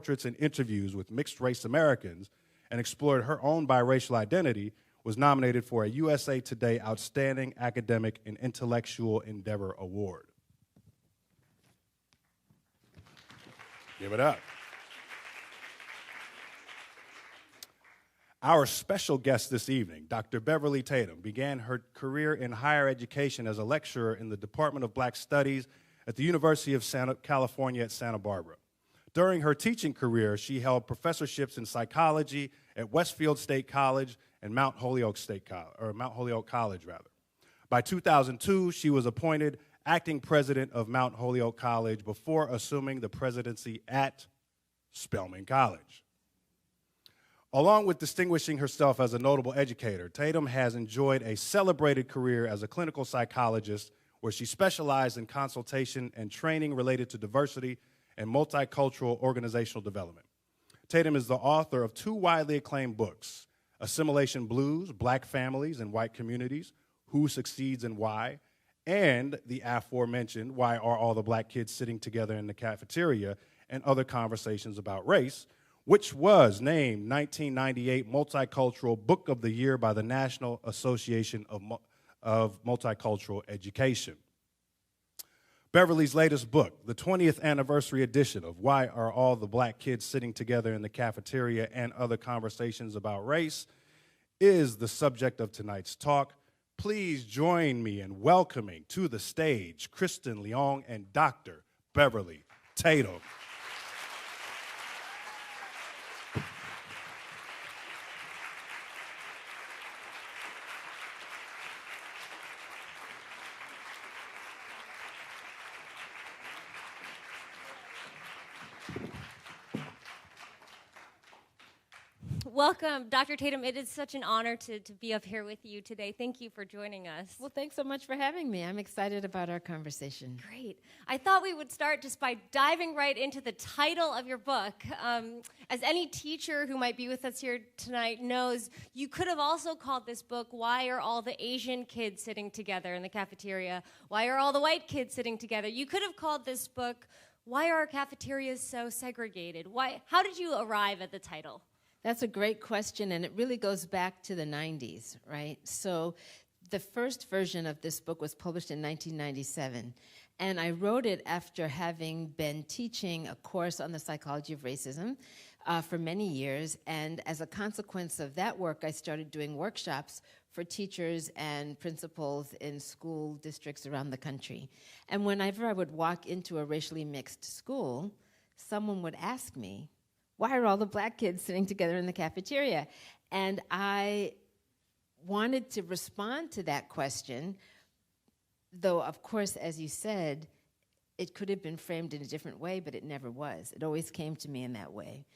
portraits and interviews with mixed-race Americans and explored her own biracial identity, was nominated for a USA Today Outstanding Academic and Intellectual Endeavor Award. Give it up. Our special guest this evening, Dr. Beverly Tatum, began her career in higher education as a lecturer in the Department of Black Studies at the University of California at Santa Barbara. During her teaching career, she held professorships in psychology at Westfield State College and Mount Holyoke College. By 2002, she was appointed acting president of Mount Holyoke College before assuming the presidency at Spelman College. Along with distinguishing herself as a notable educator, Tatum has enjoyed a celebrated career as a clinical psychologist where she specialized in consultation and training related to diversity and multicultural organizational development. Tatum is the author of 2 widely acclaimed books, Assimilation Blues, Black Families and White Communities, Who Succeeds and Why, and the aforementioned Why Are All the Black Kids Sitting Together in the Cafeteria and Other Conversations About Race, which was named 1998 Multicultural Book of the Year by the National Association of Multicultural Education. Beverly's latest book, the 20th anniversary edition of Why Are All the Black Kids Sitting Together in the Cafeteria and Other Conversations About Race, is the subject of tonight's talk. Please join me in welcoming to the stage Kristin, Leong, and Dr. Beverly Tatum. Welcome, Dr. Tatum. It is such an honor to be up here with you today. Thank you for joining us. Well, thanks so much for having me. I'm excited about our conversation. Great. I thought we would start just by diving right into the title of your book. As any teacher who might be with us here tonight knows, you could have also called this book, Why Are All the Asian Kids Sitting Together in the Cafeteria? Why Are All the White Kids Sitting Together? You could have called this book, Why Are Our Cafeterias So Segregated? How did you arrive at the title? That's a great question, and it really goes back to the 90s, right? So the first version of this book was published in 1997, and I wrote it after having been teaching a course on the psychology of racism for many years, and as a consequence of that work, I started doing workshops for teachers and principals in school districts around the country. And whenever I would walk into a racially mixed school, someone would ask me, why are all the black kids sitting together in the cafeteria? And I wanted to respond to that question, though, of course, as you said, it could have been framed in a different way, but it never was. It always came to me in that way.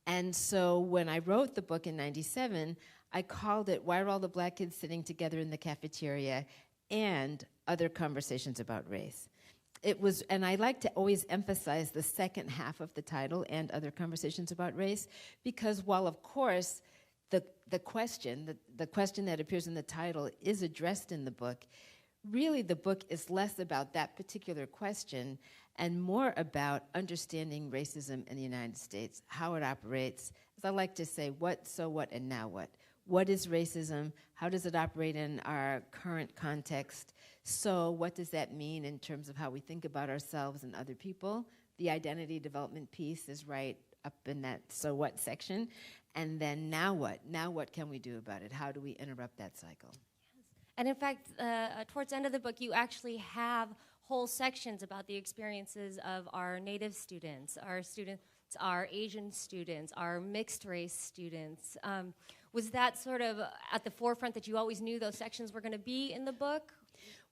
And so when I wrote the book in 97, I called it Why Are All the Black Kids Sitting Together in the Cafeteria and Other Conversations About Race. It was, and I like to always emphasize the second half of the title, and Other Conversations About Race, because while, of course, the question that appears in the title is addressed in the book, really the book is less about that particular question and more about understanding racism in the United States, how it operates. As I like to say, what, so what, and now what? What is racism? How does it operate in our current context? So what does that mean in terms of how we think about ourselves and other people? The identity development piece is right up in that so what section. And then now what? Now what can we do about it? How do we interrupt that cycle? Yes. And in fact, towards the end of the book, you actually have whole sections about the experiences of our Native students, our Asian students, our mixed race students. Was that sort of at the forefront that you always knew those sections were going to be in the book?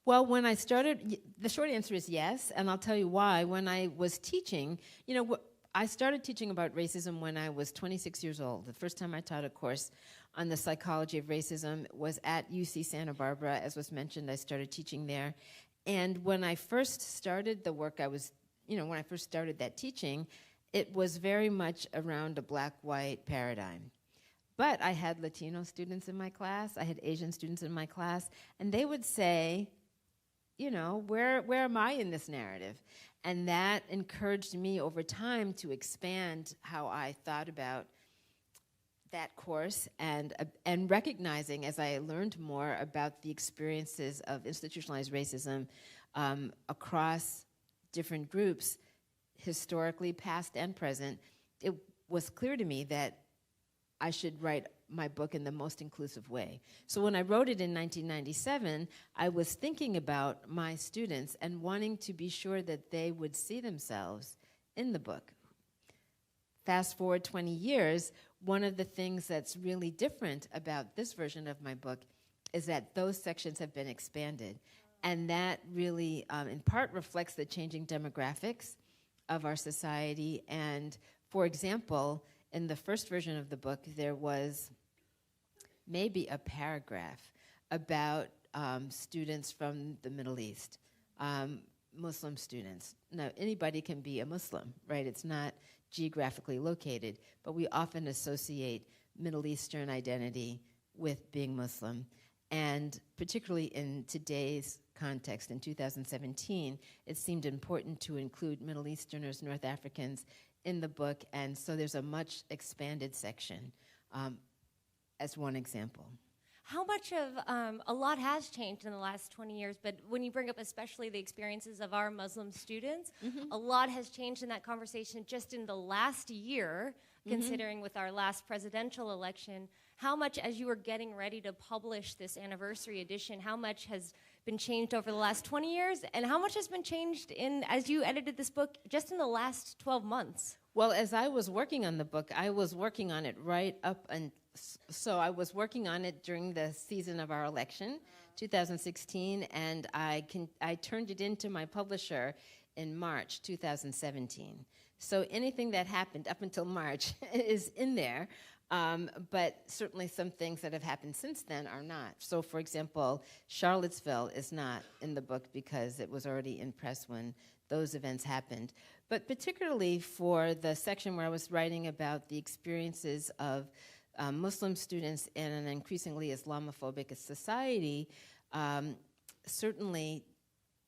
Well, when I started, the short answer is yes, and I'll tell you why. When I was teaching, I started teaching about racism when I was 26 years old. The first time I taught a course on the psychology of racism was at UC Santa Barbara. As was mentioned, I started teaching there. And when I first started the work when I first started that teaching, it was very much around a black-white paradigm. But I had Latino students in my class, I had Asian students in my class, and they would say, where am I in this narrative? And that encouraged me over time to expand how I thought about that course, and recognizing as I learned more about the experiences of institutionalized racism across different groups, historically, past and present, it was clear to me that I should write my book in the most inclusive way. So when I wrote it in 1997, I was thinking about my students and wanting to be sure that they would see themselves in the book. Fast forward 20 years, one of the things that's really different about this version of my book is that those sections have been expanded. And that really, in part, reflects the changing demographics of our society. And, for example, in the first version of the book, there was maybe a paragraph about students from the Middle East, Muslim students. Now, anybody can be a Muslim, right? It's not geographically located, but we often associate Middle Eastern identity with being Muslim. And particularly in today's context, in 2017, it seemed important to include Middle Easterners, North Africans in the book, and so there's a much expanded section as one example. How much of, a lot has changed in the last 20 years, but when you bring up especially the experiences of our Muslim students, a lot has changed in that conversation just in the last year, considering with our last presidential election. How much, as you were getting ready to publish this anniversary edition, how much has been changed over the last 20 years, and how much has been changed as you edited this book just in the last 12 months? Well, as I was working on the book, I was working on it right up and so I was working on it during the season of our election, 2016, and I turned it into my publisher in March 2017. So anything that happened up until March is in there, but certainly some things that have happened since then are not. So, for example, Charlottesville is not in the book because it was already in press when those events happened. But particularly for the section where I was writing about the experiences of Muslim students in an increasingly Islamophobic society, certainly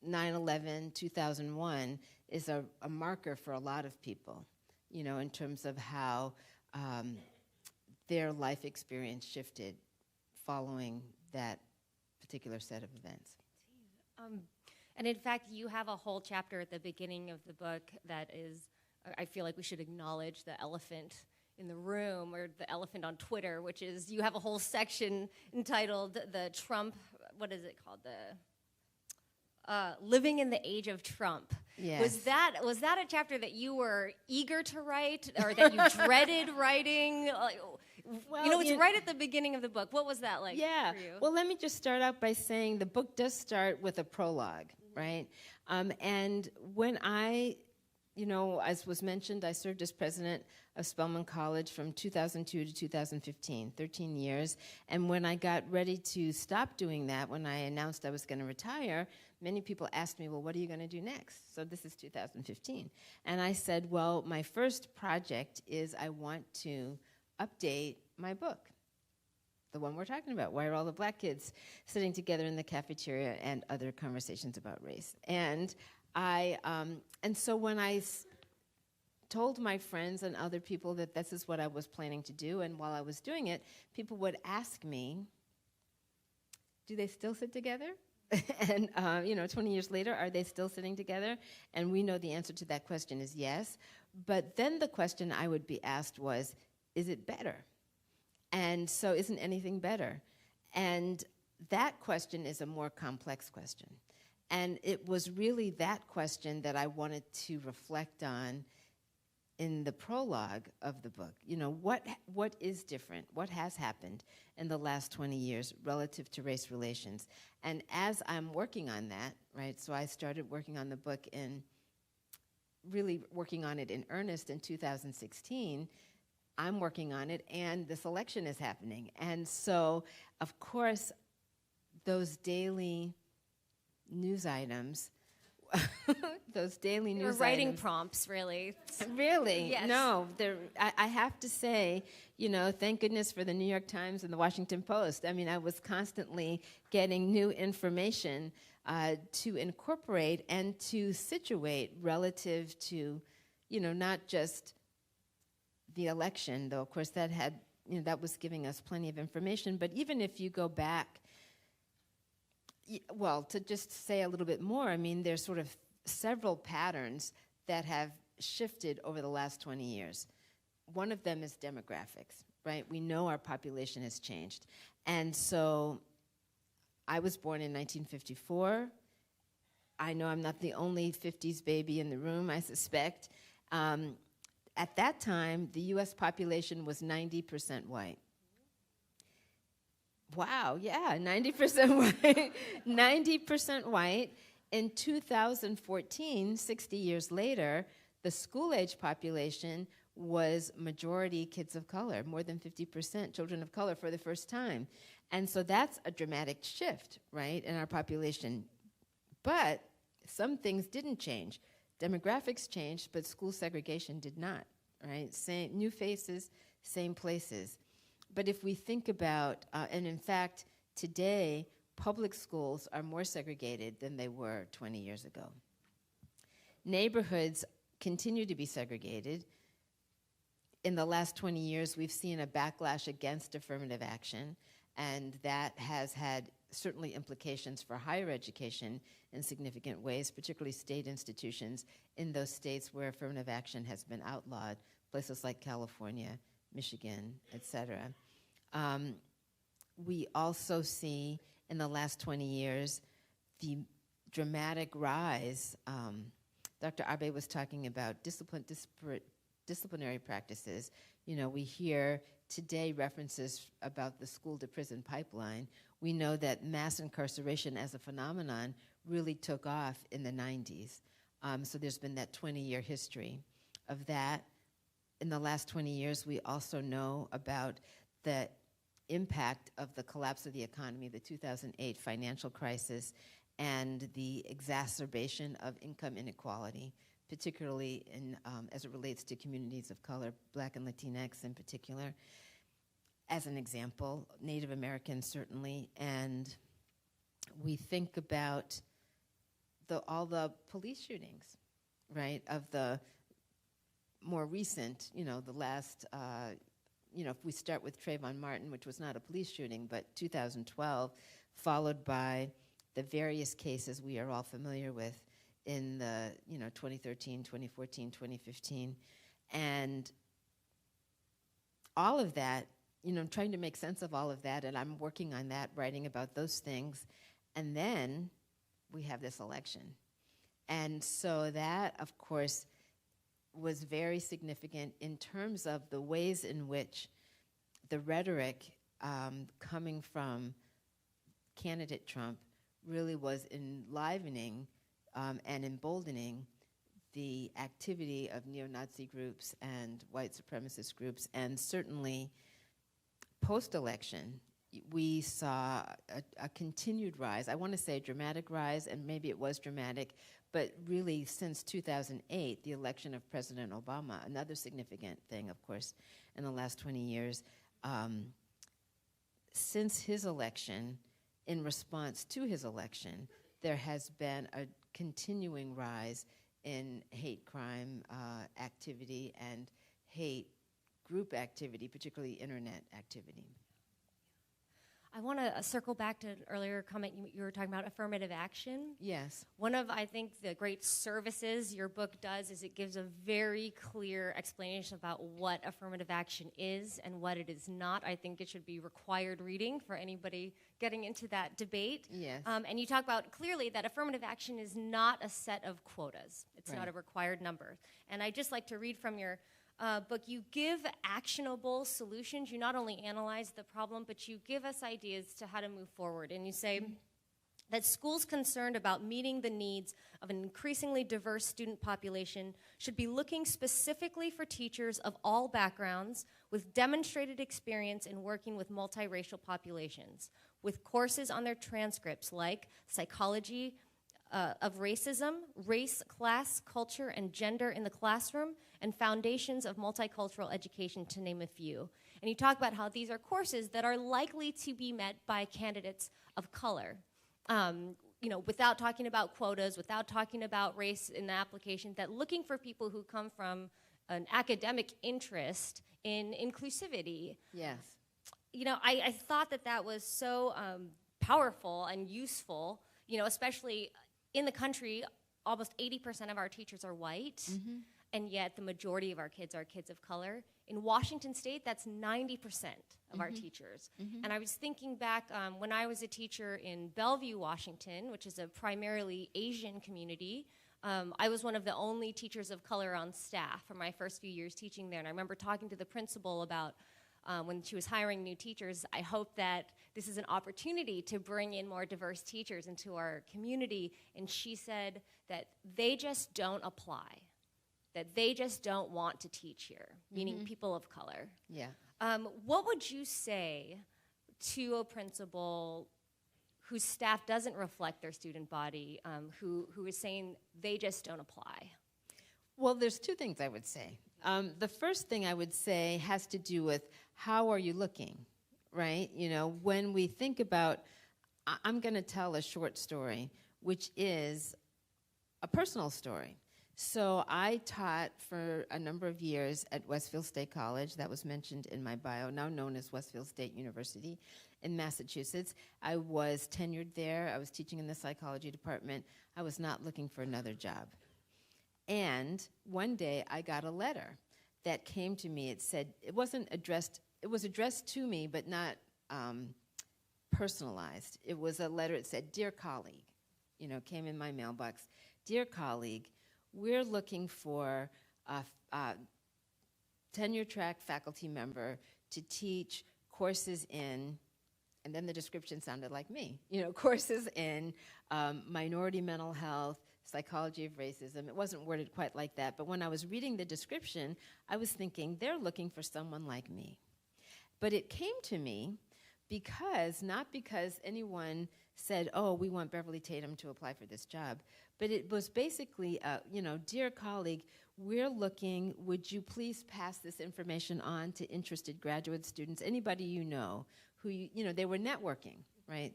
9/11, 2001 is a marker for a lot of people, in terms of how their life experience shifted following that particular set of events. And in fact, you have a whole chapter at the beginning of the book that is, I feel like we should acknowledge the elephant in the room, or the elephant on Twitter, which is, you have a whole section entitled the Trump, what is it called? The Living in the Age of Trump. Yes. Was that a chapter that you were eager to write, or that you dreaded writing? Well, it's right at the beginning of the book. What was that like for you? Well, let me just start out by saying the book does start with a prologue, right? And when as was mentioned, I served as president of Spelman College from 2002 to 2015, 13 years. And when I got ready to stop doing that, when I announced I was going to retire, many people asked me, well, what are you going to do next? So this is 2015. And I said, well, my first project is I want to update my book, the one we're talking about, Why Are All the Black Kids Sitting Together in the Cafeteria, and Other Conversations About Race. And so when I told my friends and other people that this is what I was planning to do, and while I was doing it, people would ask me, do they still sit together? And 20 years later, are they still sitting together? And we know the answer to that question is yes. But then the question I would be asked was, is it better? And so isn't anything better? And that question is a more complex question. And it was really that question that I wanted to reflect on in the prologue of the book. What is different? What has happened in the last 20 years relative to race relations? And as I'm working on that, right, so I started working on the book really working on it in earnest in 2016. I'm working on it, and this election is happening. And so, of course, those daily news items, You're writing prompts, really. Really? Yes. No, I have to say, thank goodness for the New York Times and the Washington Post. I mean, I was constantly getting new information to incorporate and to situate relative to, not just the election, though of course that had, that was giving us plenty of information, but even if you go back, well, to just say a little bit more, I mean, there's sort of several patterns that have shifted over the last 20 years. One of them is demographics, right? We know our population has changed. And so I was born in 1954. I know I'm not the only 50s baby in the room, I suspect. At that time, the US population was 90% white. Wow, yeah, 90% white. 90% white. In 2014, 60 years later, the school-age population was majority kids of color, more than 50% children of color for the first time. And so that's a dramatic shift, right, in our population. But some things didn't change. Demographics changed, but school segregation did not, right? Same new faces, same places. But if we think about, and in fact, today, public schools are more segregated than they were 20 years ago. Neighborhoods continue to be segregated. In the last 20 years, we've seen a backlash against affirmative action, and that has had certainly implications for higher education in significant ways, particularly state institutions in those states where affirmative action has been outlawed, places like California, Michigan, et cetera. We also see in the last 20 years the dramatic rise. Dr. Abe was talking about disciplinary practices. We hear today references about the school-to-prison pipeline. We know that mass incarceration as a phenomenon really took off in the 90s. So there's been that 20-year history of that. In the last 20 years, we also know about the impact of the collapse of the economy, the 2008 financial crisis, and the exacerbation of income inequality, particularly as it relates to communities of color, Black and Latinx in particular. As an example, Native Americans certainly, and we think about all the police shootings, right, of the more recent, the last, if we start with Trayvon Martin, which was not a police shooting, but 2012, followed by the various cases we are all familiar with in the 2013, 2014, 2015. And all of that, trying to make sense of all of that, and I'm working on that, writing about those things. And then we have this election. And so that, of course, was very significant in terms of the ways in which the rhetoric coming from candidate Trump really was enlivening and emboldening the activity of neo-Nazi groups and white supremacist groups. And certainly post-election, we saw a continued rise. I want to say a dramatic rise, and maybe it was dramatic, but really since 2008, the election of President Obama, another significant thing, of course, in the last 20 years. Since his election, in response to his election, there has been a continuing rise in hate crime activity and hate group activity, particularly internet activity. I want to circle back to an earlier comment you were talking about affirmative action. Yes. One of, I think, the great services your book does is it gives a very clear explanation about what affirmative action is and what it is not. I think it should be required reading for anybody getting into that debate. Yes. And you talk about clearly that affirmative action is not a set of quotas. It's Right. not a required number. And I'd just like to read from your book. You give actionable solutions. You not only analyze the problem, but you give us ideas to how to move forward. And you say that schools concerned about meeting the needs of an increasingly diverse student population should be looking specifically for teachers of all backgrounds with demonstrated experience in working with multiracial populations, with courses on their transcripts like psychology of racism, race, class, culture, and gender in the classroom, and foundations of multicultural education, to name a few. And you talk about how these are courses that are likely to be met by candidates of color. without talking about quotas, without talking about race in the application, that looking for people who come from an academic interest in inclusivity. Yes. I thought that was so powerful and useful, especially in the country. Almost 80% of our teachers are white, mm-hmm. and yet the majority of our kids are kids of color. In Washington State, that's 90% of mm-hmm. our teachers. Mm-hmm. And I was thinking back when I was a teacher in Bellevue, Washington, which is a primarily Asian community. I was one of the only teachers of color on staff for my first few years teaching there. And I remember talking to the principal about when she was hiring new teachers, I hope that this is an opportunity to bring in more diverse teachers into our community. And she said that they just don't apply, that they just don't want to teach here, meaning mm-hmm. people of color. Yeah. What would you say to a principal whose staff doesn't reflect their student body, who is saying they just don't apply? Well, there's two things I would say. The first thing I would say has to do with how are you looking, right? When we think about, I'm going to tell a short story, which is a personal story. So I taught for a number of years at Westfield State College, that was mentioned in my bio, now known as Westfield State University in Massachusetts. I was tenured there. I was teaching in the psychology department. I was not looking for another job. And one day I got a letter that came to me. It said, it was addressed to me, but not personalized. It was a letter, it said, "Dear colleague," came in my mailbox. "Dear colleague, we're looking for a tenure-track faculty member to teach courses in," and then the description sounded like me, courses in minority mental health, psychology of racism. It wasn't worded quite like that, but when I was reading the description, I was thinking, they're looking for someone like me. But it came to me not because anyone said, "Oh, we want Beverly Tatum to apply for this job," but it was basically, "Dear colleague, we're looking, would you please pass this information on to interested graduate students, anybody you know, who, they were networking," right?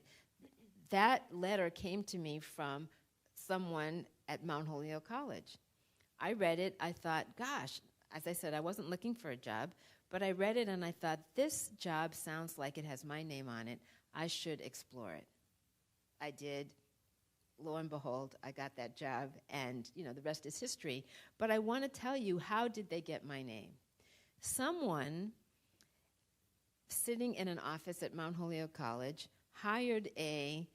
That letter came to me from someone at Mount Holyoke College. I read it, I thought, gosh, as I said, I wasn't looking for a job, but I read it and I thought, this job sounds like it has my name on it. I should explore it. I did. Lo and behold, I got that job, and the rest is history. But I want to tell you, how did they get my name? Someone sitting in an office at Mount Holyoke College hired a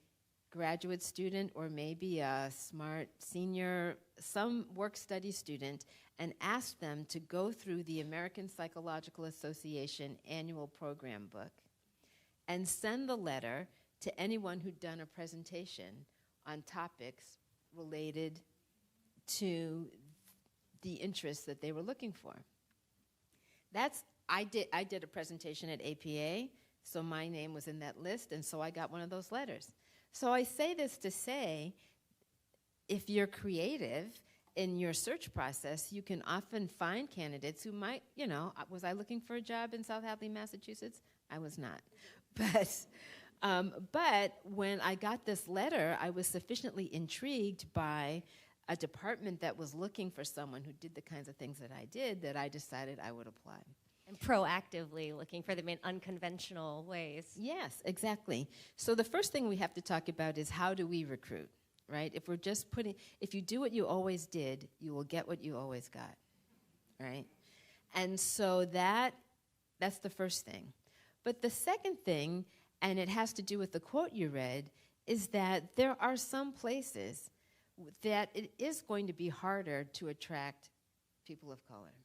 graduate student, or maybe a smart senior, some work-study student, and asked them to go through the American Psychological Association annual program book and send the letter to anyone who'd done a presentation on topics related to the interests that they were looking for. I did a presentation at APA, so my name was in that list, and so I got one of those letters. So I say this to say, if you're creative in your search process, you can often find candidates who might, was I looking for a job in South Hadley, Massachusetts? I was not. But when I got this letter, I was sufficiently intrigued by a department that was looking for someone who did the kinds of things that I did, that I decided I would apply. And proactively looking for them in unconventional ways. Yes, exactly. So the first thing we have to talk about is, how do we recruit, right? If you do what you always did, you will get what you always got, right? And so that's the first thing. But the second thing, and it has to do with the quote you read, is that there are some places that it is going to be harder to attract people of color.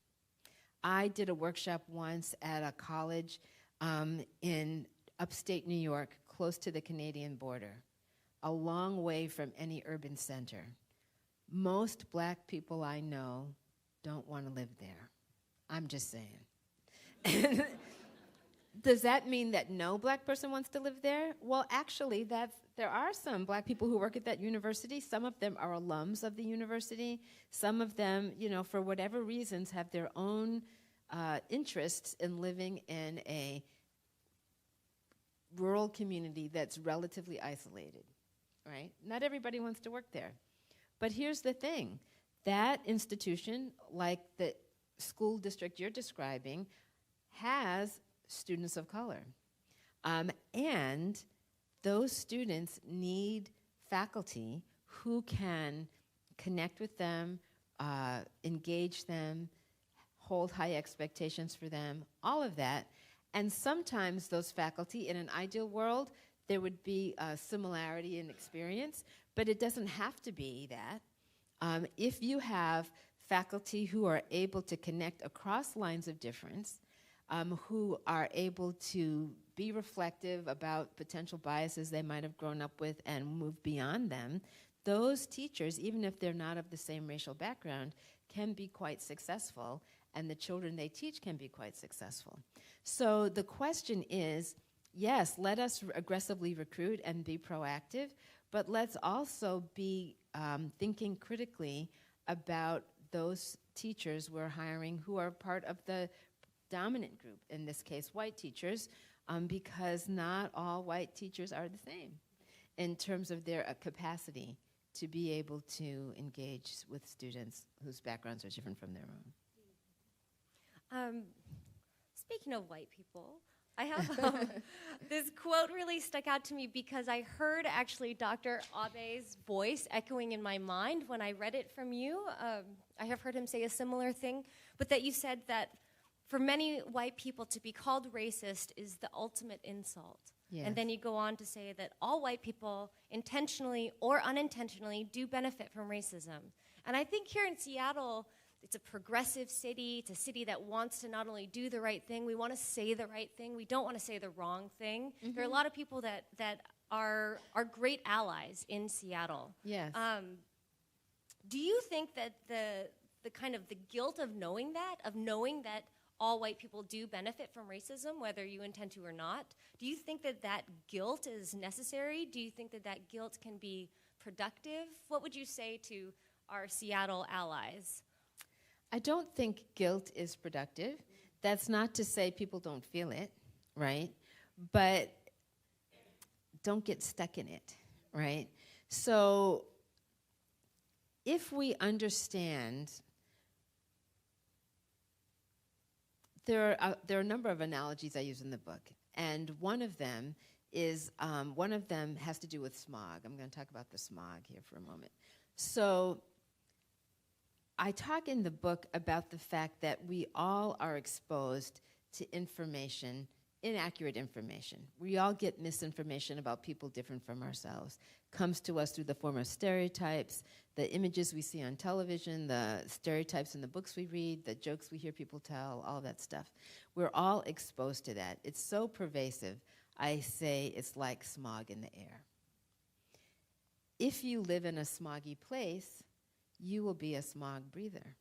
I did a workshop once at a college in upstate New York, close to the Canadian border, a long way from any urban center. Most black people I know don't want to live there. I'm just saying. Does that mean that no black person wants to live there? Well, actually, there are some black people who work at that university. Some of them are alums of the university. Some of them, for whatever reasons, have their own interests in living in a rural community that's relatively isolated, right? Not everybody wants to work there. But here's the thing. That institution, like the school district you're describing, has students of color. And those students need faculty who can connect with them, engage them, hold high expectations for them, all of that. And sometimes those faculty, in an ideal world, there would be a similarity in experience, but it doesn't have to be that. If you have faculty who are able to connect across lines of difference, who are able to be reflective about potential biases they might have grown up with and move beyond them, those teachers, even if they're not of the same racial background, can be quite successful, and the children they teach can be quite successful. So the question is, yes, let us aggressively recruit and be proactive, but let's also be thinking critically about those teachers we're hiring who are part of the dominant group, in this case, white teachers, because not all white teachers are the same in terms of their capacity to be able to engage with students whose backgrounds are different from their own. Speaking of white people, I have this quote really stuck out to me because I heard actually Dr. Abe's voice echoing in my mind when I read it from you. I have heard him say a similar thing, but that you said that for many white people to be called racist is the ultimate insult. Yes. And then you go on to say that all white people, intentionally or unintentionally, do benefit from racism. And I think here in Seattle, it's a progressive city. It's a city that wants to not only do the right thing, we want to say the right thing. We don't want to say the wrong thing. Mm-hmm. There are a lot of people that are great allies in Seattle. Yes. Do you think that the kind of the guilt of knowing that all white people do benefit from racism, whether you intend to or not, do you think that that guilt is necessary? Do you think that that guilt can be productive? What would you say to our Seattle allies? I don't think guilt is productive. That's not to say people don't feel it, right? But don't get stuck in it, right? So if we understand, there are a number of analogies I use in the book, and one of them has to do with smog. I'm going to talk about the smog here for a moment. So I talk in the book about the fact that we all are exposed to information, inaccurate information. We all get misinformation about people different from ourselves. Comes to us through the form of stereotypes, the images we see on television, the stereotypes in the books we read, the jokes we hear people tell, all that stuff. We're all exposed to that. It's so pervasive, I say it's like smog in the air. If you live in a smoggy place, you will be a smog breather,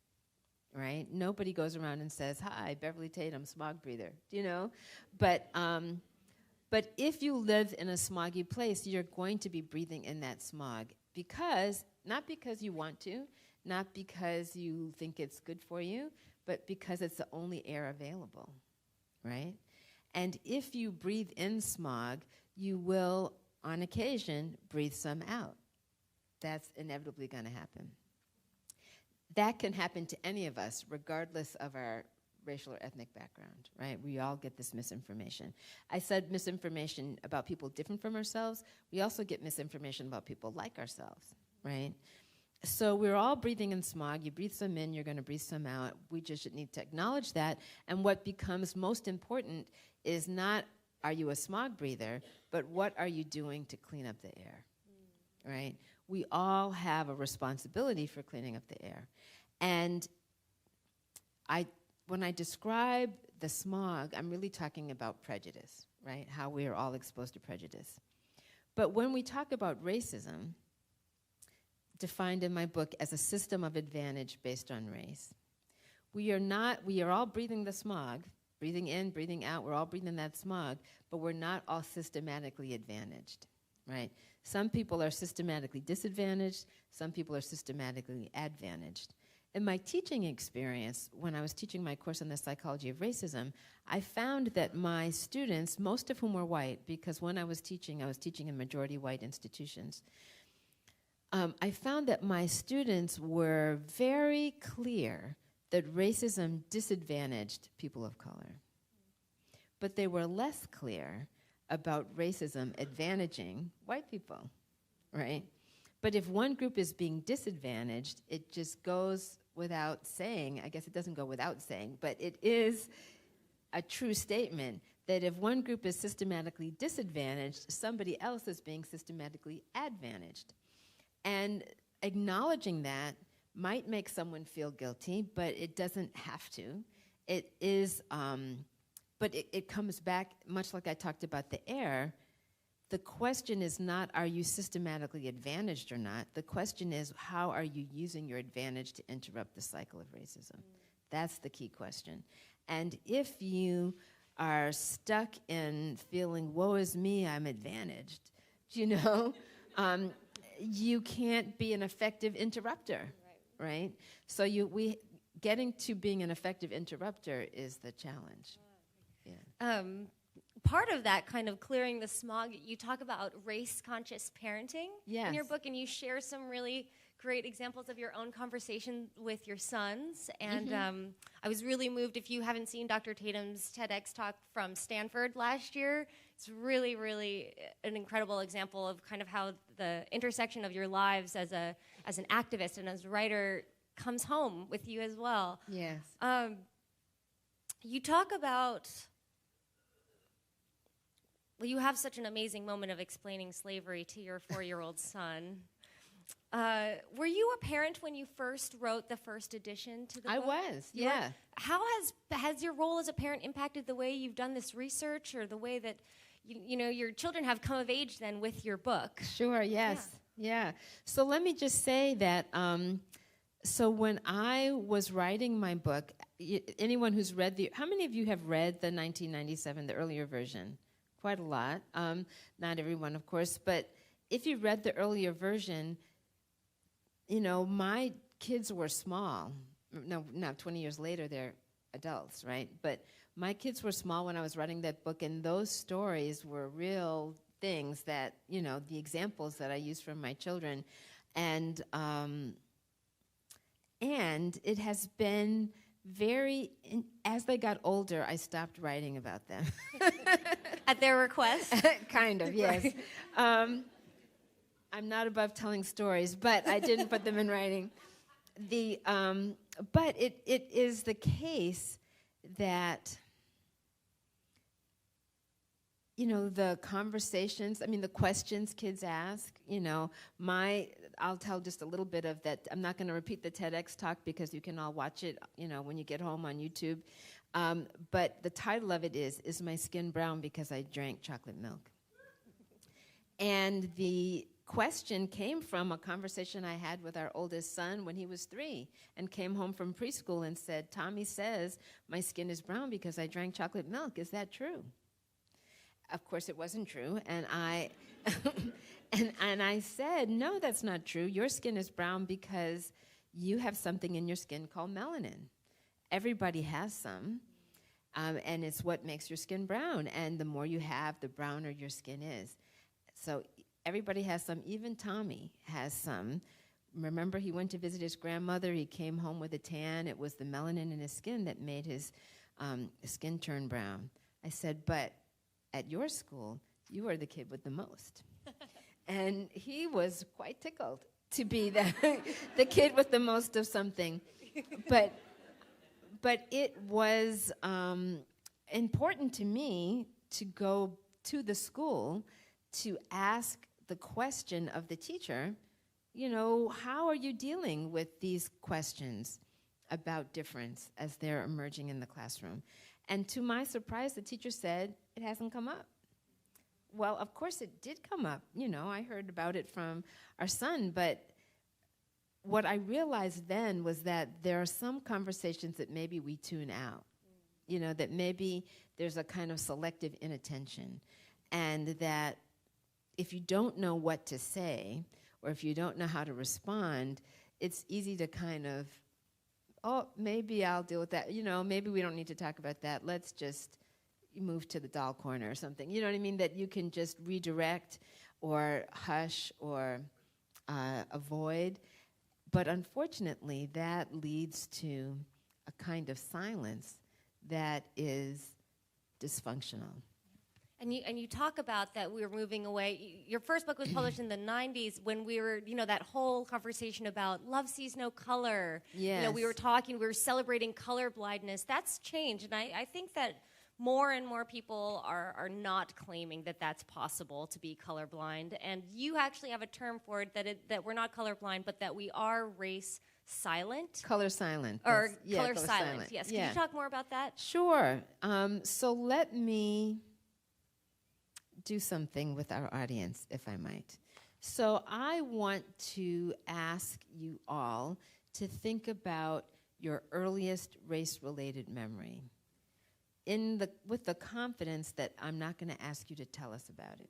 right? Nobody goes around and says, "Hi, Beverly Tatum, smog breather," you know? But if you live in a smoggy place, you're going to be breathing in that smog not because you want to, not because you think it's good for you, but because it's the only air available, right? And if you breathe in smog, you will, on occasion, breathe some out. That's inevitably going to happen. That can happen to any of us, regardless of our racial or ethnic background, right? We all get this misinformation. I said misinformation about people different from ourselves. We also get misinformation about people like ourselves, right? So we're all breathing in smog. You breathe some in, you're going to breathe some out. We just need to acknowledge that. And what becomes most important is not, are you a smog breather, but what are you doing to clean up the air, right? We all have a responsibility for cleaning up the air. And when I describe the smog, I'm really talking about prejudice, right? How we are all exposed to prejudice. But when we talk about racism, defined in my book as a system of advantage based on race, we are all breathing the smog, breathing in, breathing out, we're all breathing that smog, but we're not all systematically advantaged, right? Some people are systematically disadvantaged, some people are systematically advantaged. In my teaching experience, when I was teaching my course on the psychology of racism, I found that my students, most of whom were white, because when I was teaching in majority white institutions, I found that my students were very clear that racism disadvantaged people of color. But they were less clear about racism advantaging white people, right? But if one group is being disadvantaged, it just goes without saying, I guess it doesn't go without saying, but it is a true statement that if one group is systematically disadvantaged, somebody else is being systematically advantaged. And acknowledging that might make someone feel guilty, but it doesn't have to. It is, but it comes back, much like I talked about the air. The question is not, are you systematically advantaged or not? The question is, how are you using your advantage to interrupt the cycle of racism? That's the key question. And if you are stuck in feeling, woe is me, I'm advantaged, you know, you can't be an effective interrupter, right? So getting to being an effective interrupter is the challenge. Yeah. Part of that kind of clearing the smog, you talk about race-conscious parenting in your book, and you share some really great examples of your own conversation with your sons. And I was really moved. If you haven't seen Dr. Tatum's TEDx talk from Stanford last year, it's really, really an incredible example of kind of how the intersection of your lives as an activist and as a writer comes home with you as well. Yes. You talk about, well, you have such an amazing moment of explaining slavery to your 4-year-old son. Were you a parent when you first wrote the first edition to the book? I was, yeah. How has your role as a parent impacted the way you've done this research, or the way that you know your children have come of age then with your book? Sure, yes, yeah. So let me just say that, so when I was writing my book, anyone who's read how many of you have read the 1997, the earlier version? Quite a lot. Not everyone, of course, but if you read the earlier version, you know, my kids were small. Now 20 years later, they're adults, right? But my kids were small when I was writing that book, and those stories were real things that, you know, the examples that I used from my children. And it has been as they got older, I stopped writing about them. At their request? Kind of, yes. Right. I'm not above telling stories, but I didn't put them in writing. But it is the case that, you know, the conversations, I mean, the questions kids ask, you know, I'll tell just a little bit of that. I'm not going to repeat the TEDx talk because you can all watch it, you know, when you get home on YouTube. But the title of it is My Skin Brown Because I Drank Chocolate Milk? And the question came from a conversation I had with our oldest son when he was 3 and came home from preschool and said, Tommy says my skin is brown because I drank chocolate milk. Is that true? Of course, it wasn't true. And I and I said, no, that's not true. Your skin is brown because you have something in your skin called melanin. Everybody has some, and it's what makes your skin brown. And the more you have, the browner your skin is. So everybody has some. Even Tommy has some. Remember, he went to visit his grandmother. He came home with a tan. It was the melanin in his skin that made his skin turn brown. I said, but at your school, you are the kid with the most. And he was quite tickled to be the kid with the most of something. But it was important to me to go to the school to ask the question of the teacher, you know, how are you dealing with these questions about difference as they're emerging in the classroom? And to my surprise, the teacher said, it hasn't come up. Well, of course it did come up. You know, I heard about it from our son, but what I realized then was that there are some conversations that maybe we tune out, you know, that maybe there's a kind of selective inattention, and that if you don't know what to say or if you don't know how to respond, it's easy to kind of, oh, maybe I'll deal with that. You know, maybe we don't need to talk about that. Let's just move to the doll corner or something. You know what I mean? That you can just redirect or hush or avoid. But unfortunately, that leads to a kind of silence that is dysfunctional. And you talk about that we were moving away. Your first book was published in the 90s when we were, that whole conversation about love sees no color. Yes. We were celebrating color blindness. That's changed. And I think that more and more people are not claiming that that's possible to be colorblind. And you actually have a term for it, that we're not colorblind, but that we are race silent. Color silent. Or color silent, yes. Yeah. Can you talk more about that? Sure. So let me do something with our audience, if I might. So I want to ask you all to think about your earliest race-related memory with the confidence that I'm not going to ask you to tell us about it,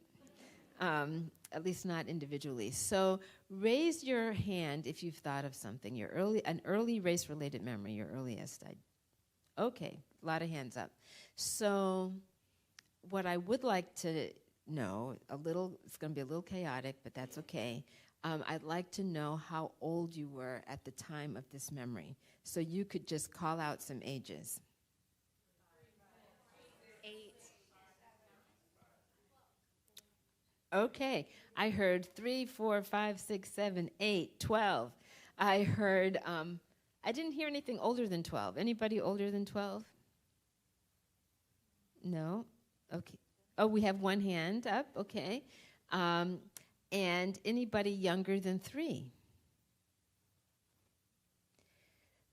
at least not individually. So raise your hand if you've thought of something, an early race-related memory, your earliest. Okay, a lot of hands up. So what I would like to know, it's going to be a little chaotic, but that's okay. I'd like to know how old you were at the time of this memory. So you could just call out some ages. 8. Okay, I heard 3, 4, 5, 6, 7, 8, 12. I heard, I didn't hear anything older than 12. Anybody older than 12? No? Okay. Oh, we have one hand up, okay. And anybody younger than 3?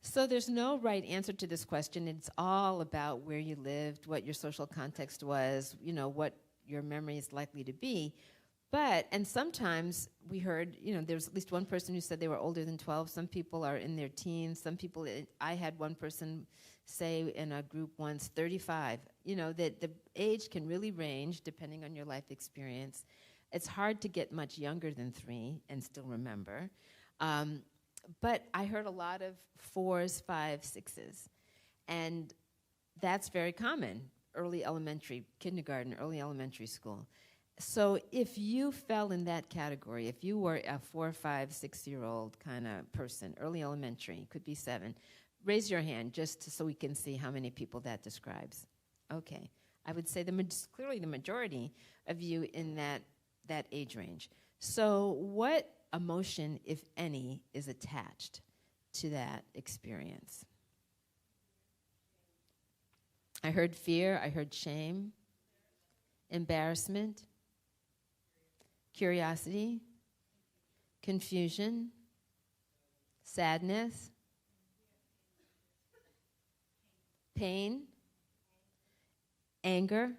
So there's no right answer to this question. It's all about where you lived, what your social context was, what your memory is likely to be. And sometimes we heard, there's at least one person who said they were older than 12. Some people are in their teens. Some people, I had one person say in a group once, 35. That the age can really range depending on your life experience. It's hard to get much younger than 3 and still remember. But I heard a lot of 4s, 5s, 6s. And that's very common, early elementary, kindergarten, early elementary school. So if you fell in that category, if you were a 4, 5, 6-year-old kind of person, early elementary, could be 7, raise your hand just so we can see how many people that describes. Okay. I would say clearly the majority of you in that age range. So what emotion, if any, is attached to that experience? I heard fear, I heard shame, embarrassment, curiosity, confusion, sadness, pain, anger.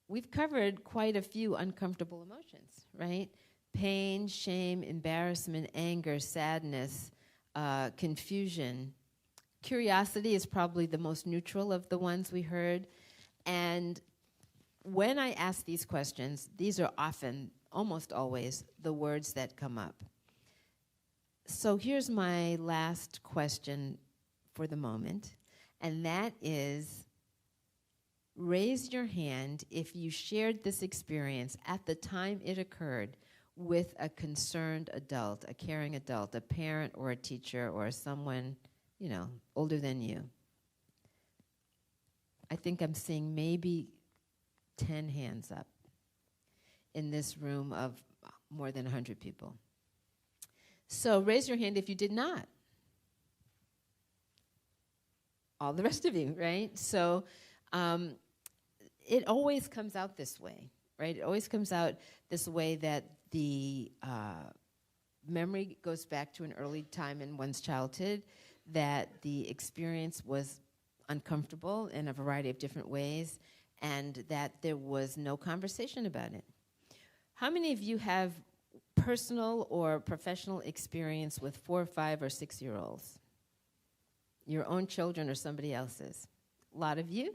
We've covered quite a few uncomfortable emotions, right? Pain, shame, embarrassment, anger, sadness, confusion. Curiosity is probably the most neutral of the ones we heard. And when I ask these questions, these are often, almost always, the words that come up. So here's my last question for the moment, and that is, raise your hand if you shared this experience at the time it occurred with a concerned adult, a caring adult, a parent or a teacher or someone, older than you. I think I'm seeing maybe 10 hands up in this room of more than 100 people. So raise your hand if you did not. All the rest of you, right? So it always comes out this way, right? It always comes out this way that the memory goes back to an early time in one's childhood, that the experience was uncomfortable in a variety of different ways, and that there was no conversation about it. How many of you have personal or professional experience with 4, 5, or 6-year-olds? Your own children or somebody else's? A lot of you.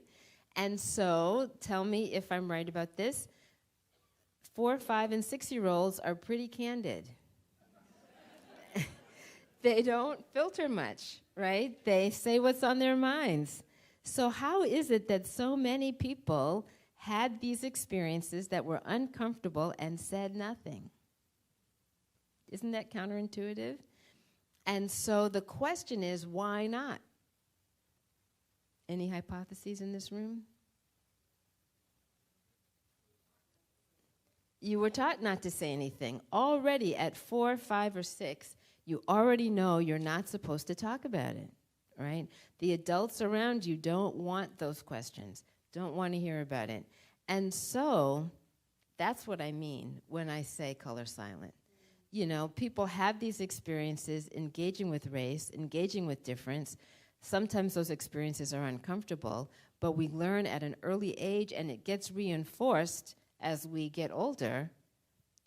And so, tell me if I'm right about this. 4, 5, and 6-year-olds are pretty candid. They don't filter much, right? They say what's on their minds. So how is it that so many people had these experiences that were uncomfortable and said nothing. Isn't that counterintuitive? And so the question is, why not? Any hypotheses in this room? You were taught not to say anything. Already at 4, 5, or 6, you already know you're not supposed to talk about it, right? The adults around you don't want those questions, don't want to hear about it. And so that's what I mean when I say color silent. You know, people have these experiences engaging with race, engaging with difference. Sometimes those experiences are uncomfortable, but we learn at an early age, and it gets reinforced as we get older.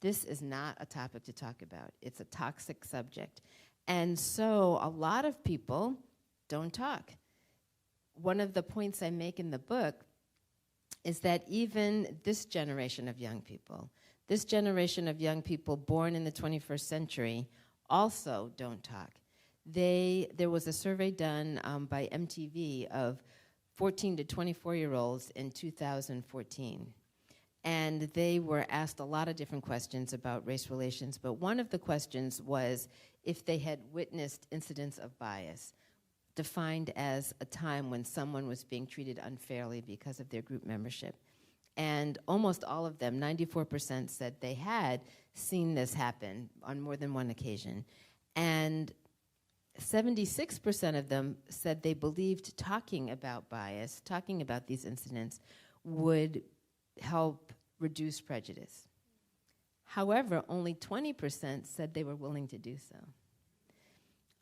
This is not a topic to talk about. It's a toxic subject. And so a lot of people don't talk. One of the points I make in the book is that even this generation of young people born in the 21st century also don't talk. There was a survey done by MTV of 14 to 24-year-olds in 2014. And they were asked a lot of different questions about race relations, but one of the questions was if they had witnessed incidents of bias, defined as a time when someone was being treated unfairly because of their group membership. And almost all of them, 94%, said they had seen this happen on more than one occasion. And 76% of them said they believed talking about bias, talking about these incidents, would help reduce prejudice. However, only 20% said they were willing to do so.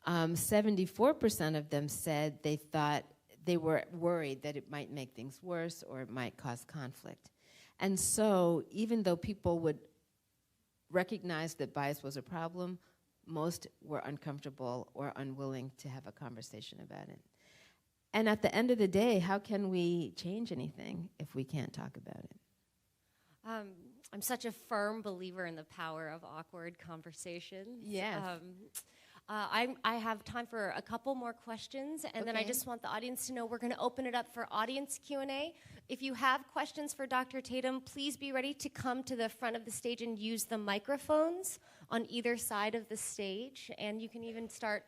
74% of them said they thought they were worried that it might make things worse or it might cause conflict. And so even though people would recognize that bias was a problem, most were uncomfortable or unwilling to have a conversation about it. And at the end of the day, how can we change anything if we can't talk about it? I'm such a firm believer in the power of awkward conversations. Yes. I have time for a couple more questions, and then I just want the audience to know we're going to open it up for audience Q&A. If you have questions for Dr. Tatum, please be ready to come to the front of the stage and use the microphones on either side of the stage, and you can even start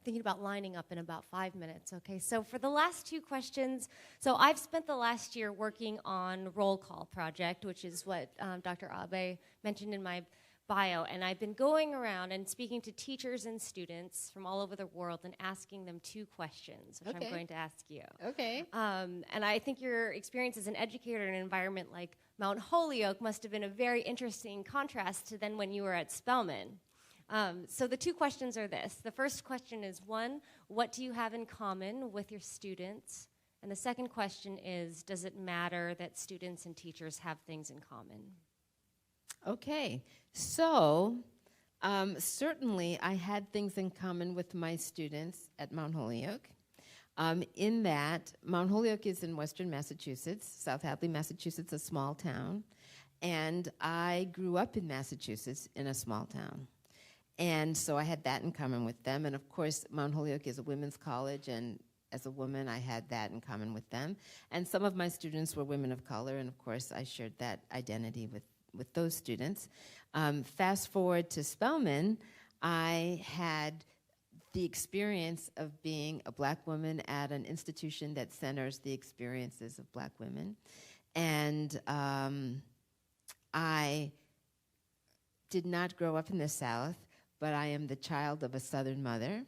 thinking about lining up in about 5 minutes, okay? So for the last 2 questions, so I've spent the last year working on Roll Call Project, which is what Dr. Abe mentioned in my bio, and I've been going around and speaking to teachers and students from all over the world and asking them 2 questions, which I'm going to ask you. Okay. And I think your experience as an educator in an environment like Mount Holyoke must have been a very interesting contrast to then when you were at Spelman. So the 2 questions are this. The first question is, 1, what do you have in common with your students? And the second question is, does it matter that students and teachers have things in common? Okay, so certainly I had things in common with my students at Mount Holyoke. In that, Mount Holyoke is in western Massachusetts, South Hadley, Massachusetts, a small town. And I grew up in Massachusetts in a small town. And so I had that in common with them. And of course, Mount Holyoke is a women's college, and as a woman, I had that in common with them. And some of my students were women of color, and of course, I shared that identity with those students. Fast forward to Spelman, I had the experience of being a black woman at an institution that centers the experiences of black women. And I did not grow up in the South, but I am the child of a Southern mother.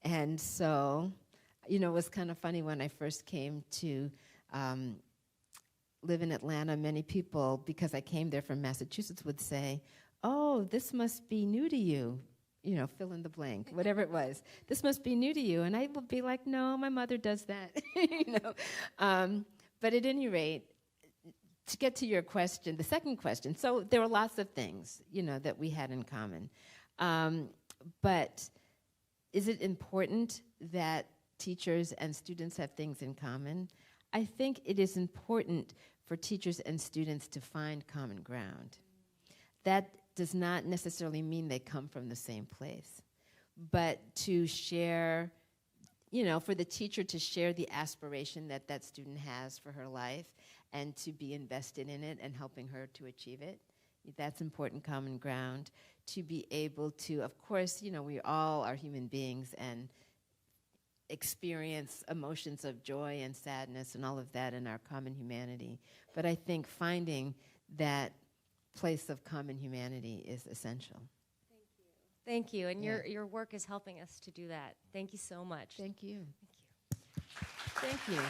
And so, you know, it was kind of funny when I first came to live in Atlanta. Many people, because I came there from Massachusetts, would say, oh, this must be new to you. You know, fill in the blank, whatever it was. This must be new to you. And I would be like, no, my mother does that. You know. But at any rate, to get to your question, the second question, so there were lots of things, you know, that we had in common. But is it important that teachers and students have things in common? I think it is important for teachers and students to find common ground. That does not necessarily mean they come from the same place, but to share for the teacher to share the aspiration that that student has for her life and to be invested in it and helping her to achieve it. That's important common ground. To be able to, of course, we all are human beings and experience emotions of joy and sadness and all of that in our common humanity. But I think finding that place of common humanity is essential. Thank you. And your work is helping us to do that. Thank you so much. Thank you. Thank you. Thank you.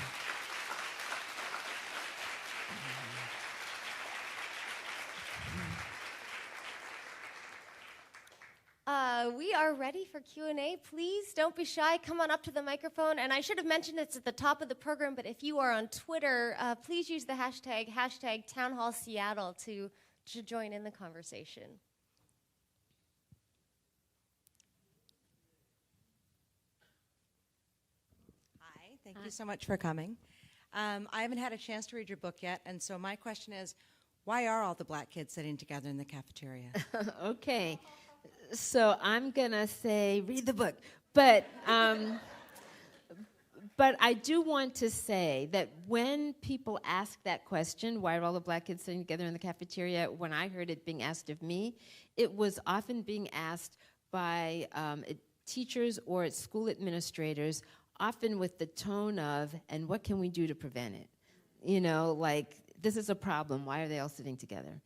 We are ready for Q&A. Please don't be shy. Come on up to the microphone. And I should have mentioned it's at the top of the program, but if you are on Twitter, please use the hashtag #TownHallSeattle to join in the conversation. Hi, thank you so much for coming. I haven't had a chance to read your book yet, and so my question is, why are all the black kids sitting together in the cafeteria? Okay. So I'm going to say read the book. But I do want to say that when people ask that question, why are all the black kids sitting together in the cafeteria, when I heard it being asked of me, it was often being asked by teachers or school administrators, often with the tone of, and what can we do to prevent it? Like, this is a problem. Why are they all sitting together?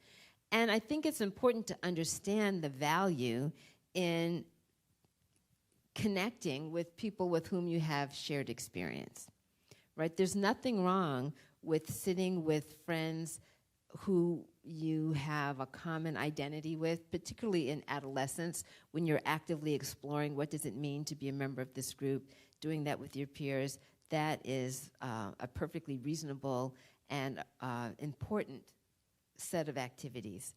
And I think it's important to understand the value in connecting with people with whom you have shared experience, right? There's nothing wrong with sitting with friends who you have a common identity with, particularly in adolescence, when you're actively exploring what does it mean to be a member of this group, doing that with your peers. That is a perfectly reasonable and important set of activities.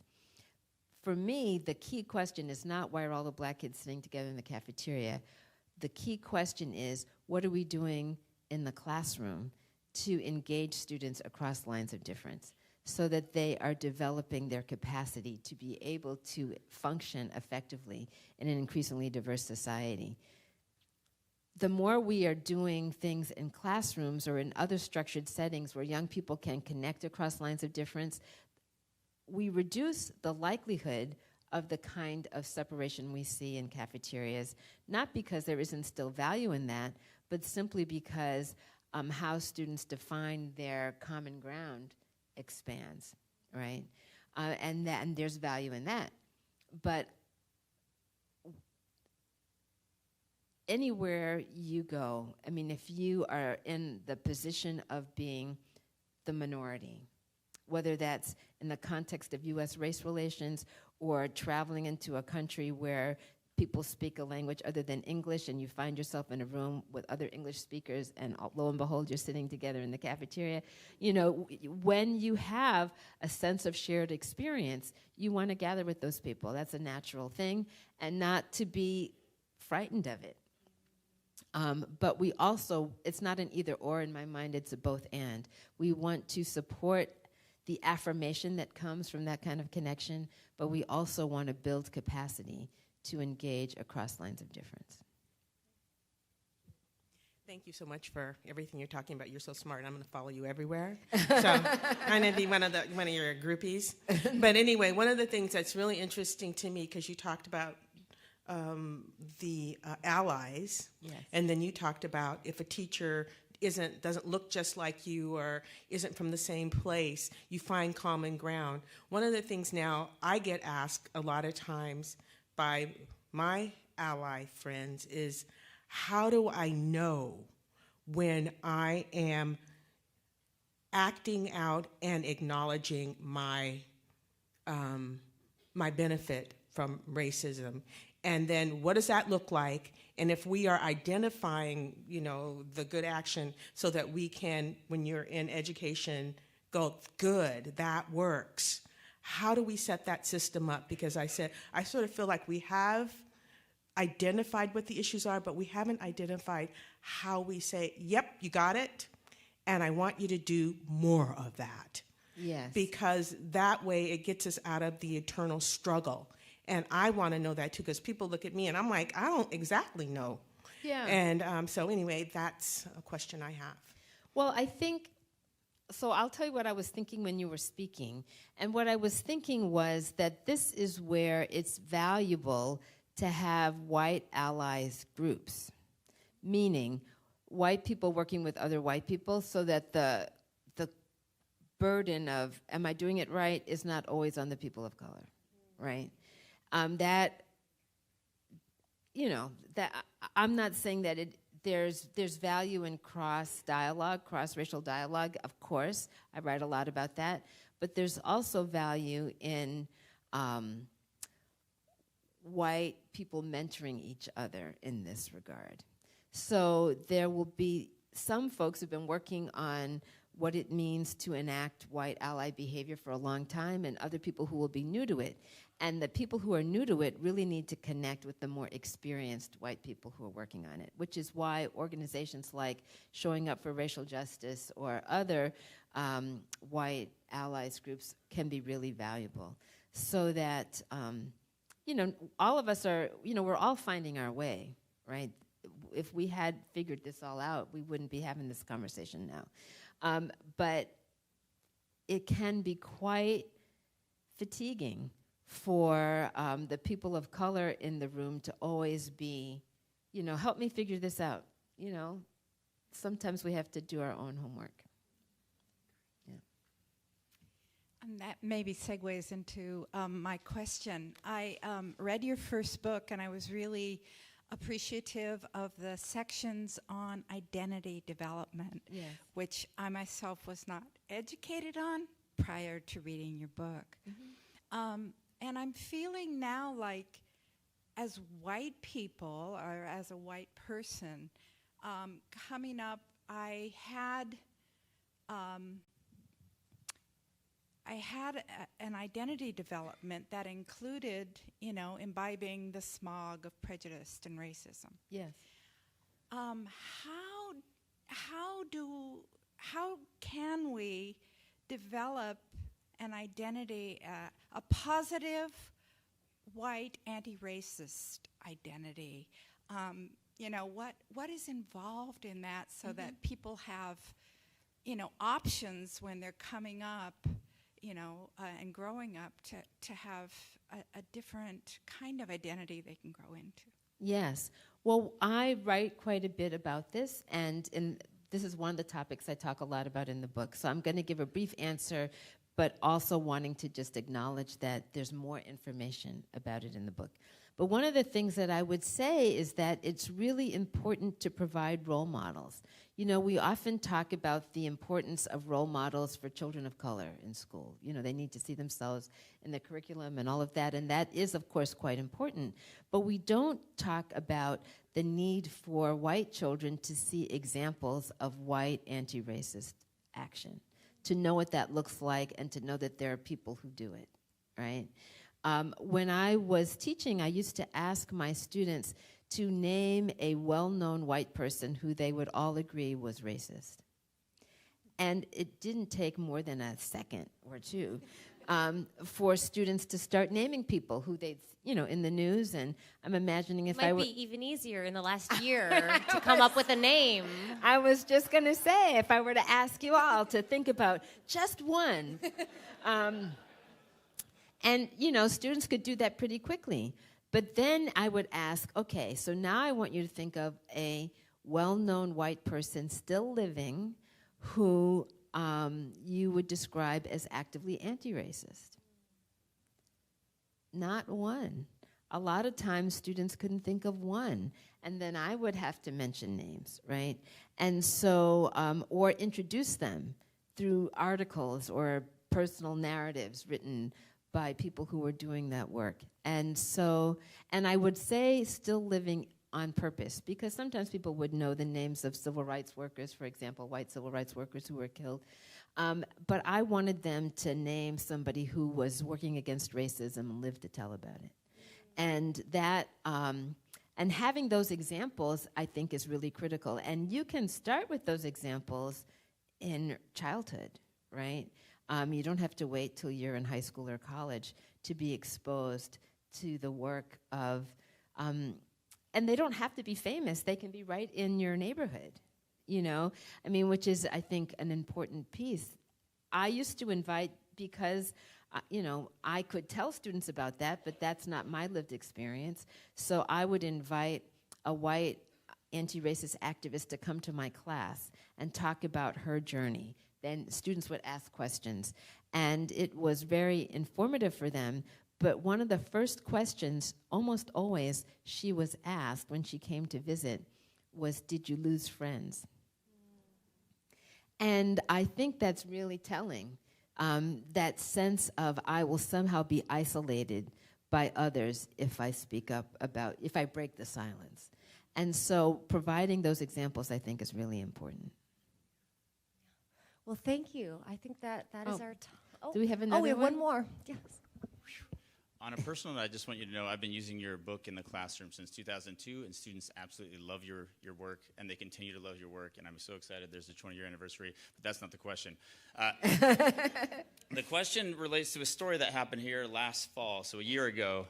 For me, the key question is not why are all the black kids sitting together in the cafeteria. The key question is, what are we doing in the classroom to engage students across lines of difference so that they are developing their capacity to be able to function effectively in an increasingly diverse society. The more we are doing things in classrooms or in other structured settings where young people can connect across lines of difference, we reduce the likelihood of the kind of separation we see in cafeterias, not because there isn't still value in that, but simply because how students define their common ground expands, right? And there's value in that. But anywhere you go, I mean, if you are in the position of being the minority, whether that's in the context of U.S. race relations or traveling into a country where people speak a language other than English and you find yourself in a room with other English speakers and lo and behold, you're sitting together in the cafeteria. When you have a sense of shared experience, you want to gather with those people. That's a natural thing, and not to be frightened of it. But we also, it's not an either or in my mind, it's a both and. We want to support the affirmation that comes from that kind of connection, but we also want to build capacity to engage across lines of difference. Thank you so much for everything you're talking about. You're so smart. I'm going to follow you everywhere. So I'm going to be one of your groupies. But anyway, one of the things that's really interesting to me, because you talked about the allies, yes. And then you talked about if a teacher doesn't look just like you or isn't from the same place, you find common ground. One of the things now I get asked a lot of times by my ally friends is, how do I know when I am acting out and acknowledging my my benefit from racism? And then what does that look like? And if we are identifying, the good action so that we can, when you're in education, go, good, that works. How do we set that system up? Because I sort of feel like we have identified what the issues are, but we haven't identified how we say, yep, you got it, and I want you to do more of that. Yes. Because that way it gets us out of the eternal struggle. And I want to know that too, because people look at me and I'm like, I don't exactly know. Yeah. And so anyway, that's a question I have. Well, I think, so I'll tell you what I was thinking when you were speaking. And what I was thinking was that this is where it's valuable to have white allies groups, meaning white people working with other white people so that the burden of, am I doing it right, is not always on the people of color, right? That, you know, that I'm not saying that there's value in cross-dialogue, cross-racial dialogue, of course. I write a lot about that. But there's also value in white people mentoring each other in this regard. So there will be some folks who've been working on what it means to enact white ally behavior for a long time, and other people who will be new to it. And the people who are new to it really need to connect with the more experienced white people who are working on it, which is why organizations like Showing Up for Racial Justice or other white allies groups can be really valuable. So that, you know, all of us are, you know, we're all finding our way, right? If we had figured this all out, we wouldn't be having this conversation now. But it can be quite fatiguing for the people of color in the room to always be, you know, help me figure this out. You know, sometimes we have to do our own homework. Yeah. And that maybe segues into my question. I read your first book, and I was really appreciative of the sections on identity development, Yes. which I myself was not educated on prior to reading your book. And I'm feeling now like, as white people, or as a white person, coming up, I had an identity development that included, you know, imbibing the smog of prejudice and racism. Yes. How can we develop an identity, a positive white anti-racist identity? You know, what is involved in that so that people have, you know, options when they're coming up, you know, and growing up to have a different kind of identity they can grow into? Yes. Well, I write quite a bit about this, and this is one of the topics I talk a lot about in the book. So I'm going to give a brief answer, but also wanting to just acknowledge that there's more information about it in the book. But one of the things that I would say is that it's really important to provide role models. You know, we often talk about the importance of role models for children of color in school. You know, they need to see themselves in the curriculum and all of that, and that is, of course, quite important. But we don't talk about the need for white children to see examples of white anti-racist action, to know what that looks like and to know that there are people who do it, right? When I was teaching, I used to ask my students to name a well-known white person who they would all agree was racist. And it didn't take more than a second or two for students to start naming people who they'd, you know, in the news. And I'm imagining if I were... Might be even easier in the last year to come up with a name. I was just going to say, if I were to ask you all to think about just one. And, you know, students could do that pretty quickly. But then I would ask, okay, so now I want you to think of a well-known white person still living who you would describe as actively anti-racist. Not one. A lot of times students couldn't think of one. And then I would have to mention names, right? And so, or introduce them through articles or personal narratives written by people who were doing that work. And so, and I would say still living on purpose, because sometimes people would know the names of civil rights workers, for example, white civil rights workers who were killed. But I wanted them to name somebody who was working against racism and lived to tell about it. And that, and having those examples, I think, is really critical. And you can start with those examples in childhood, right? You don't have to wait till you're in high school or college to be exposed to the work of and they don't have to be famous. They can be right in your neighborhood, you know? I mean, which is, I think, an important piece. I used to invite, because, you know, I could tell students about that, but that's not my lived experience. So I would invite a white anti-racist activist to come to my class and talk about her journey. Then students would ask questions. And it was very informative for them. But one of the first questions, almost always, she was asked when she came to visit was, did you lose friends? And I think that's really telling, that sense of I will somehow be isolated by others if I speak up about, if I break the silence. And so providing those examples, I think, is really important. Well, thank you. I think that is our time. Do we have another we have one? one more. Yes. On a personal note, I just want you to know I've been using your book in the classroom since 2002, and students absolutely love your work, and they continue to love your work, and I'm so excited there's a 20-year anniversary, but that's not the question. The question relates to a story that happened here last fall. So a year ago,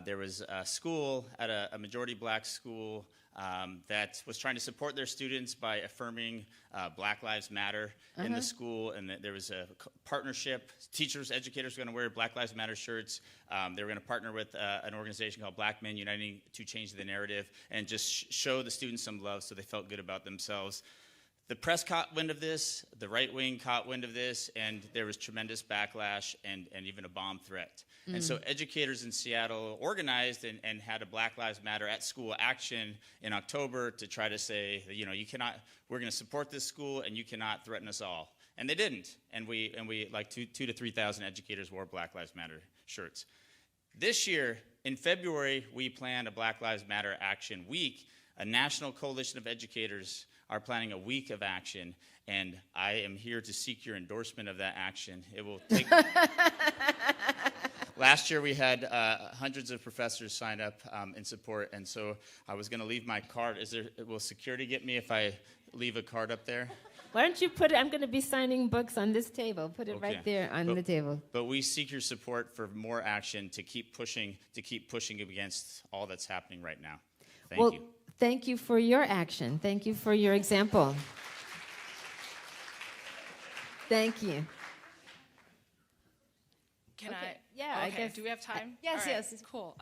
there was a school at a majority black school that was trying to support their students by affirming Black Lives Matter in the school, and there was a partnership. Teachers, educators were going to wear Black Lives Matter shirts. They were going to partner with an organization called Black Men Uniting to change the narrative and just show the students some love so they felt good about themselves. The press caught wind of this, the right wing caught wind of this, and there was tremendous backlash and even a bomb threat. And so educators in Seattle organized and had a Black Lives Matter at school action in October to try to say, you know, you cannot, we're going to support this school and you cannot threaten us all. And they didn't. And we like 2,000 to 3,000 educators wore Black Lives Matter shirts. This year, in February, we planned a Black Lives Matter action week. A national coalition of educators are planning a week of action, and I am here to seek your endorsement of that action. It will take... Last year we had hundreds of professors sign up in support, and so I was going to leave my card. Will security get me if I leave a card up there? Why don't you put it, I'm going to be signing books on this table. Put it right there on the table. But we seek your support for more action to keep pushing against all that's happening right now. Thank you. Thank you for your action. Thank you for your example. Thank you. Can I? Yeah, I guess. Do we have time? Yes, All right, yes. Cool.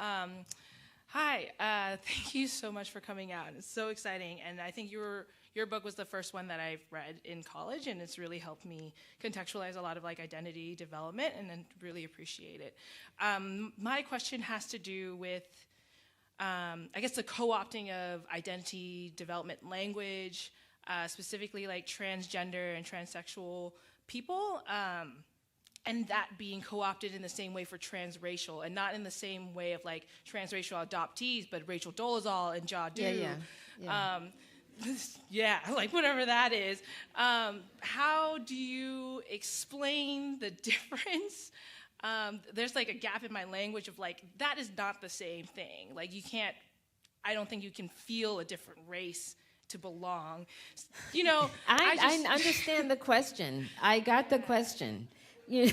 Hi, thank you so much for coming out. It's so exciting, and I think your book was the first one that I've read in college, and it's really helped me contextualize a lot of like identity development, and then really appreciate it. My question has to do with, I guess, the co-opting of identity development language, specifically like transgender and transsexual people. And that being co-opted in the same way for transracial, and not in the same way of like transracial adoptees, but Rachel Dolezal and Jadu. Yeah, like whatever that is. How do you explain the difference? There's like a gap in my language of like, that is not the same thing. Like you can't, I don't think you can feel a different race to belong. You know, I understand the question. I got the question. You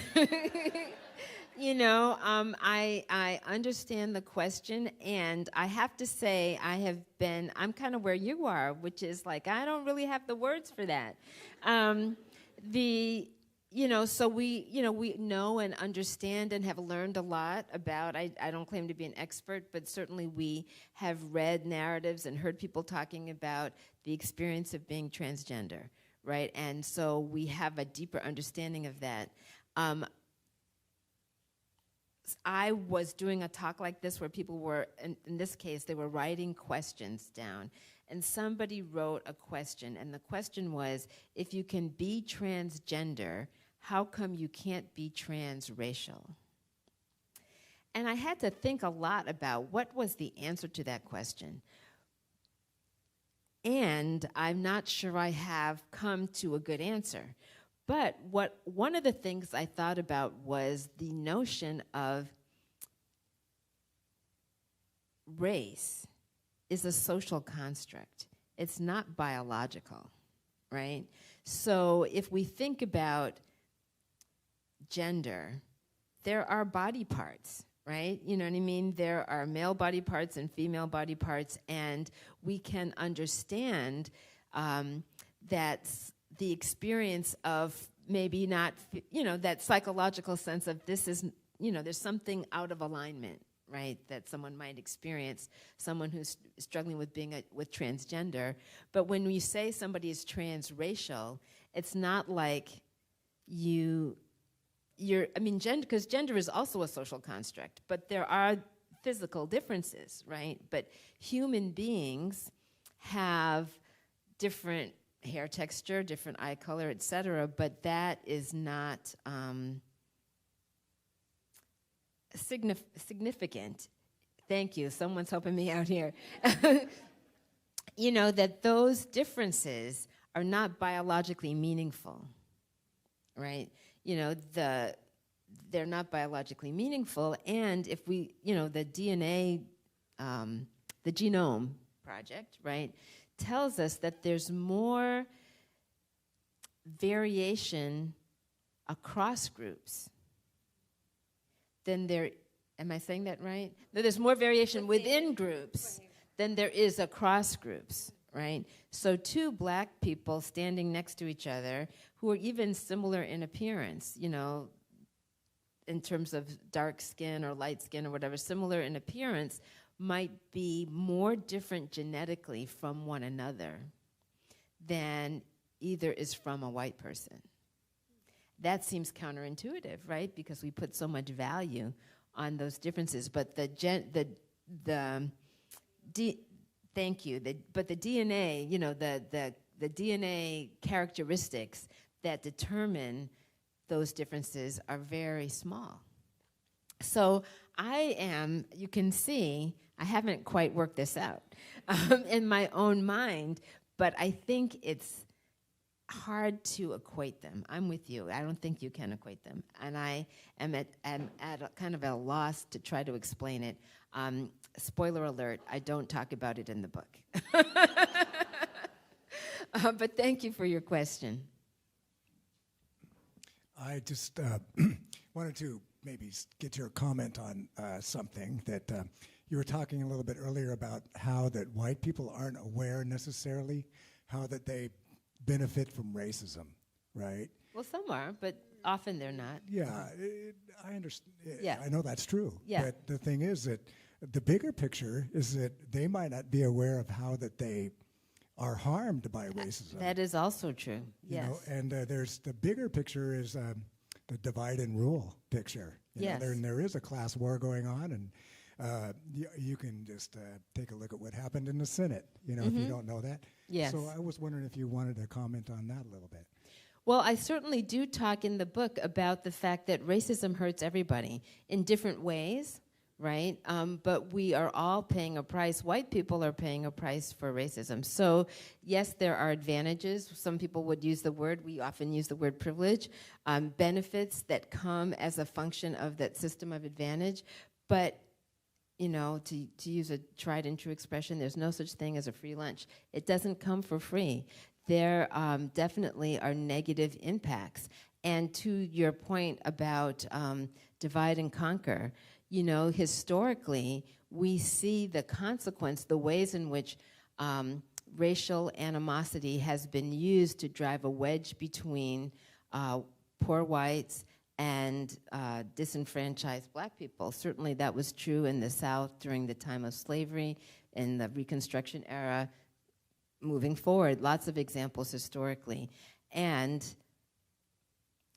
know, I understand the question, and I have to say I'm kind of where you are, which is like, I don't really have the words for that. So we know and understand and have learned a lot about, I don't claim to be an expert, but certainly we have read narratives and heard people talking about the experience of being transgender, right? And so we have a deeper understanding of that. I was doing a talk like this where people were, in this case, they were writing questions down. And somebody wrote a question, and the question was, if you can be transgender, how come you can't be transracial? And I had to think a lot about what was the answer to that question. And I'm not sure I have come to a good answer. But one of the things I thought about was the notion of race is a social construct. It's not biological, right? So if we think about gender, there are body parts, right? You know what I mean? There are male body parts and female body parts, and we can understand that the experience of maybe not, that psychological sense of this is, there's something out of alignment, right, that someone might experience, someone who's struggling with being with transgender. But when we say somebody is transracial, it's not like because gender is also a social construct, but there are physical differences, right? But human beings have different hair texture, different eye color, et cetera, but that is not significant. Thank you. Someone's helping me out here. That those differences are not biologically meaningful, right? They're not biologically meaningful, and if we, the DNA, the Genome Project, right, tells us that there's more variation across groups than there, am I saying that right? That there's more variation within groups than there is across groups, right? So two black people standing next to each other who are even similar in appearance, in terms of dark skin or light skin or whatever, similar in appearance, might be more different genetically from one another than either is from a white person. That seems counterintuitive, right? Because we put so much value on those differences. But the DNA, the DNA characteristics that determine those differences are very small. So you can see, I haven't quite worked this out in my own mind, but I think it's hard to equate them. I'm with you. I don't think you can equate them. And I am at a kind of a loss to try to explain it. Spoiler alert, I don't talk about it in the book. But thank you for your question. I just wanted to maybe get your comment on something that you were talking a little bit earlier about how that white people aren't aware necessarily how that they benefit from racism, right? Well, some are, but often they're not. Yeah, I understand. Yeah. I know that's true. Yeah. But the thing is that the bigger picture is that they might not be aware of how that they are harmed by racism. That is also true, yes. And there's the bigger picture is the divide and rule picture. Yes. There is a class war going on, and you can just take a look at what happened in the Senate, if you don't know that. Yes. So I was wondering if you wanted to comment on that a little bit. Well, I certainly do talk in the book about the fact that racism hurts everybody in different ways, right? But we are all paying a price. White people are paying a price for racism. So, yes, there are advantages. Some people would use the word, we often use the word privilege, benefits that come as a function of that system of advantage. But, to use a tried and true expression, there's no such thing as a free lunch. It doesn't come for free. There definitely are negative impacts. And to your point about divide and conquer, historically, we see the consequence, the ways in which racial animosity has been used to drive a wedge between poor whites and disenfranchised black people. Certainly that was true in the South during the time of slavery, in the Reconstruction era, moving forward, lots of examples historically. And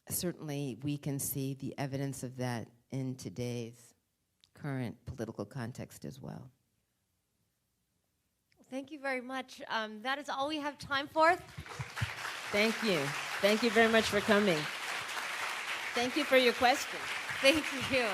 certainly we can see the evidence of that in today's current political context as well. Thank you very much. That is all we have time for. Thank you. Thank you very much for coming. Thank you for your questions. Thank you.